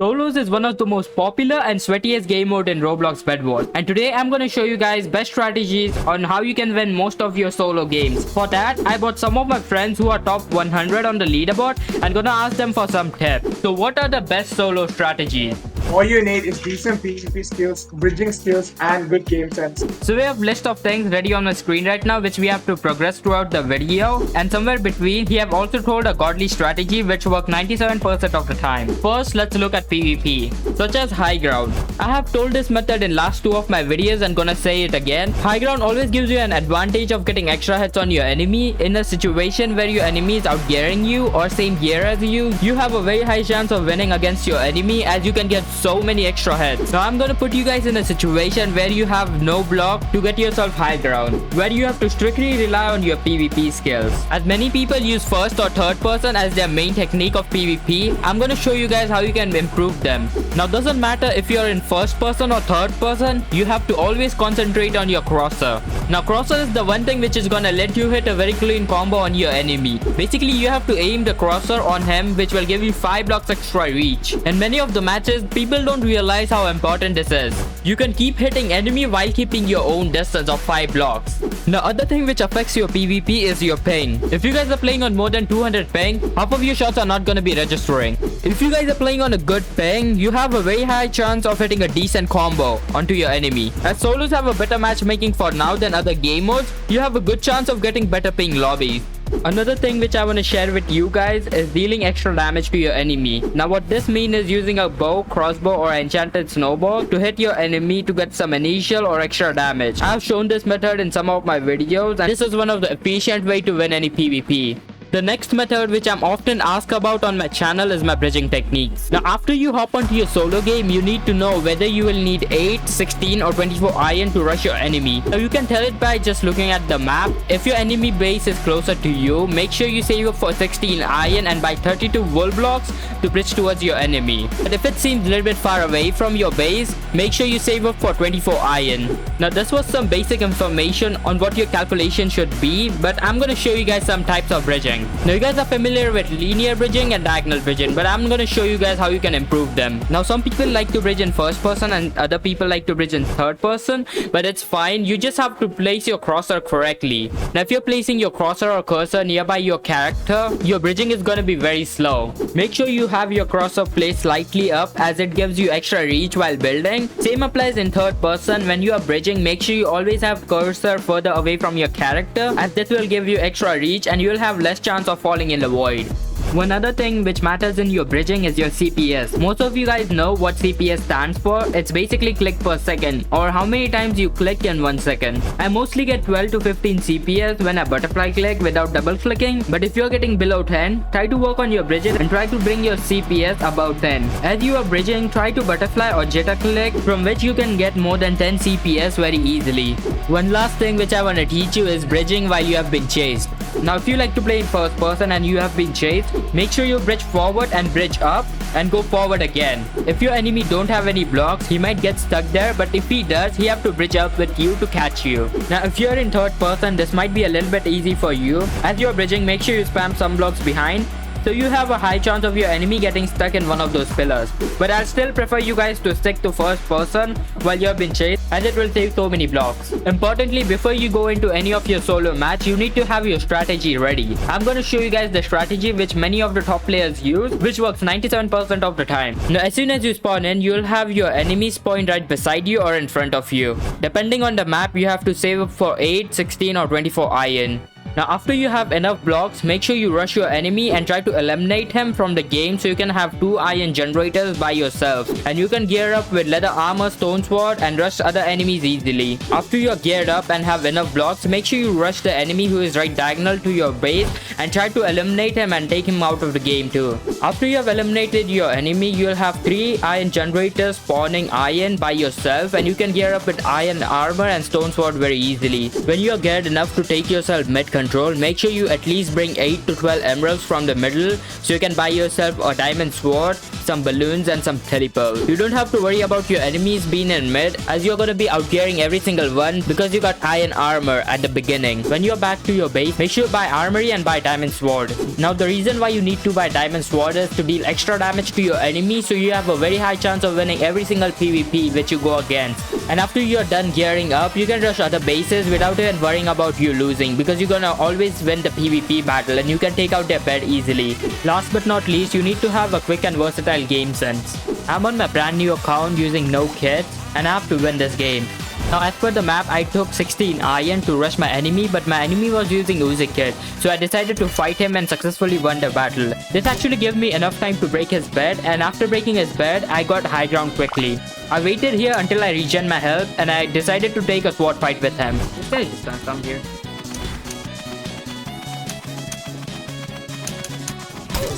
Solos is one of the most popular and sweatiest game mode in Roblox BedWars, and today I'm going to show you guys best strategies on how you can win most of your solo games. For that, I brought some of my friends who are top 100 on the leaderboard and gonna ask them for some tips. So what are the best solo strategies? All you need is decent PvP skills, bridging skills, and good game sense. So we have list of things ready on my screen right now which we have to progress throughout the video, and somewhere between he have also told a godly strategy which work 97% of the time. First, let's look at PvP, such as high ground. I have told this method in last two of my videos and gonna say it again. High ground always gives you an advantage of getting extra hits on your enemy. In a situation where your enemy is outgearing you or same gear as you have a very high chance of winning against your enemy, as you can get so many extra hits. Now I'm gonna put you guys in a situation where you have no block to get yourself high ground, where you have to strictly rely on your PvP skills. As many people use first or third person as their main technique of PvP, I'm gonna show you guys how you can improve them. Now doesn't matter if you're in first person or third person, you have to always concentrate on your crosser. Now crosser is the one thing which is gonna let you hit a very clean combo on your enemy. Basically you have to aim the crosser on him, which will give you 5 blocks extra reach. In many of the matches, people don't realize how important this is. You can keep hitting enemy while keeping your own distance of 5 blocks. The other thing which affects your PvP is your ping. If you guys are playing on more than 200 ping, half of your shots are not gonna be registering. If you guys are playing on a good ping, you have a very high chance of hitting a decent combo onto your enemy. As solos have a better matchmaking for now than other game modes, you have a good chance of getting better ping lobbies. Another thing which I want to share with you guys is dealing extra damage to your enemy. Now what this means is using a bow, crossbow or enchanted snowball to hit your enemy to get some initial or extra damage. I have shown this method in some of my videos, and this is one of the efficient way to win any PvP. The next method which I'm often asked about on my channel is my bridging techniques. Now after you hop onto your solo game, you need to know whether you will need 8, 16 or 24 iron to rush your enemy. Now you can tell it by just looking at the map. If your enemy base is closer to you, make sure you save up for 16 iron and buy 32 wool blocks to bridge towards your enemy. But if it seems a little bit far away from your base, make sure you save up for 24 iron. Now this was some basic information on what your calculation should be, but I'm gonna show you guys some types of bridging. Now you guys are familiar with linear bridging and diagonal bridging, but I'm gonna show you guys how you can improve them. Now some people like to bridge in first person and other people like to bridge in third person, but it's fine. You just have to place your crosser correctly. Now if you're placing your crosser or cursor nearby your character, your bridging is gonna be very slow. Make sure you have your crosser placed slightly up, as it gives you extra reach while building. Same applies in third person. When you are bridging, make sure you always have cursor further away from your character, as this will give you extra reach and you will have less chance of falling in the void. One other thing which matters in your bridging is your CPS. Most of you guys know what CPS stands for. It's basically click per second, or how many times you click in 1 second. I mostly get 12 to 15 CPS when I butterfly click without double clicking, but if you're getting below 10, try to work on your bridging and try to bring your CPS above 10. As you are bridging, try to butterfly or jitter click, from which you can get more than 10 CPS very easily. One last thing which I want to teach you is bridging while you have been chased. Now if you like to play in first person and you have been chased, make sure you bridge forward and bridge up and go forward again. If your enemy don't have any blocks, he might get stuck there, but if he does, he have to bridge up with you to catch you. Now if you're in third person, this might be a little bit easy for you. As you're bridging, make sure you spam some blocks behind, so you have a high chance of your enemy getting stuck in one of those pillars. But I'll still prefer you guys to stick to first person while you're being chased, as it will save so many blocks. Importantly, before you go into any of your solo match, you need to have your strategy ready. I'm going to show you guys the strategy which many of the top players use, which works 97% of the time. Now as soon as you spawn in, you'll have your enemy spawn right beside you or in front of you. Depending on the map, you have to save up for 8, 16 or 24 iron. Now after you have enough blocks, make sure you rush your enemy and try to eliminate him from the game, so you can have 2 iron generators by yourself, and you can gear up with leather armor, stone sword and rush other enemies easily. After you are geared up and have enough blocks, make sure you rush the enemy who is right diagonal to your base and try to eliminate him and take him out of the game too. After you have eliminated your enemy, you will have 3 iron generators spawning iron by yourself, and you can gear up with iron armor and stone sword very easily. When you are geared enough to take yourself mid control, make sure you at least bring 8 to 12 emeralds from the middle, so you can buy yourself a diamond sword, some balloons, and some telepearls. You don't have to worry about your enemies being in mid, as you're gonna be outgearing every single one because you got iron armor at the beginning. When you're back to your base, make sure you buy armory and buy diamond sword. Now the reason why you need to buy diamond sword is to deal extra damage to your enemy, so you have a very high chance of winning every single PvP which you go against. And after you're done gearing up, you can rush other bases without even worrying about you losing, because you're gonna always win the PvP battle and you can take out their bed easily. Last but not least, you need to have a quick and versatile game sense. I'm on my brand new account using no kits and I have to win this game. Now as per the map, I took 16 iron to rush my enemy, but my enemy was using Uzi kit, so I decided to fight him and successfully won the battle. This actually gave me enough time to break his bed, and after breaking his bed, I got high ground quickly. I waited here until I regen my health and I decided to take a sword fight with him. This guy is just gonna come here.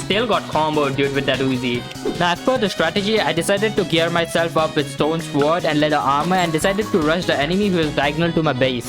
Still got comboed, dude, with that Uzi. Now as per the strategy, I decided to gear myself up with stone sword and leather armor and decided to rush the enemy who is diagonal to my base.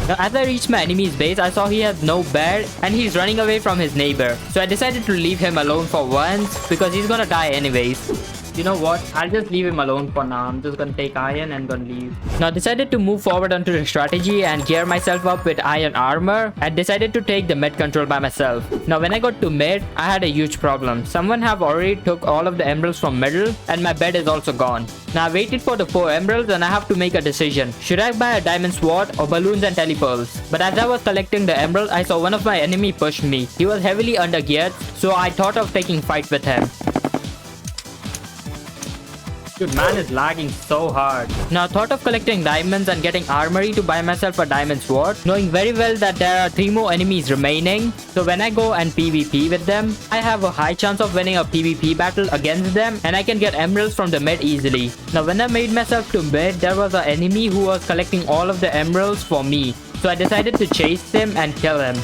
Now as I reached my enemy's base, I saw he has no bed and he's running away from his neighbor. So I decided to leave him alone for once because he's gonna die anyways. You know what? I'll just leave him alone for now. I'm just gonna take iron and gonna leave. Now I decided to move forward onto the strategy and gear myself up with iron armor and decided to take the mid control by myself. Now when I got to mid, I had a huge problem. Someone have already took all of the emeralds from middle and my bed is also gone. Now I waited for the 4 emeralds and I have to make a decision. Should I buy a diamond sword or balloons and telepearls? But as I was collecting the emerald, I saw one of my enemy push me. He was heavily under geared, so I thought of taking fight with him. Dude, man is lagging so hard. Now I thought of collecting diamonds and getting armory to buy myself a diamond sword, knowing very well that there are 3 more enemies remaining. So when I go and PvP with them, I have a high chance of winning a PvP battle against them and I can get emeralds from the mid easily. Now when I made myself to mid, there was an enemy who was collecting all of the emeralds for me. So I decided to chase him and kill him.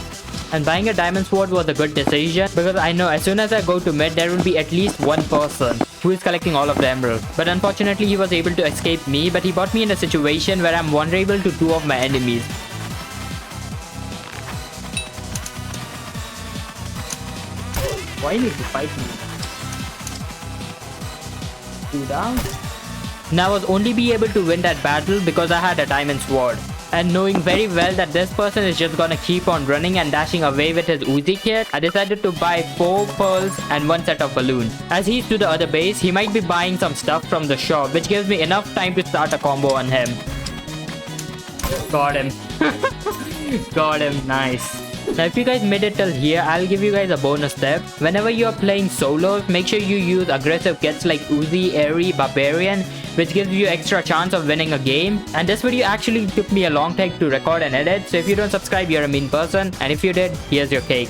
And buying a diamond sword was a good decision because I know as soon as I go to mid, there will be at least one person who is collecting all of the emeralds. But unfortunately, he was able to escape me, but he brought me in a situation where I'm vulnerable to 2 of my enemies. Why need to fight me? 2 down. Now I was only be able to win that battle because I had a diamond sword. And knowing very well that this person is just gonna keep on running and dashing away with his Uzi kit, I decided to buy 4 pearls and 1 set of balloons. As he's to the other base, he might be buying some stuff from the shop, which gives me enough time to start a combo on him. Got him. Got him, nice. Now if you guys made it till here, I'll give you guys a bonus tip. Whenever you're playing solos, make sure you use aggressive kits like Uzi, Airy, Barbarian, which gives you extra chance of winning a game. And this video actually took me a long time to record and edit, so if you don't subscribe, you're a mean person, and if you did, here's your cake.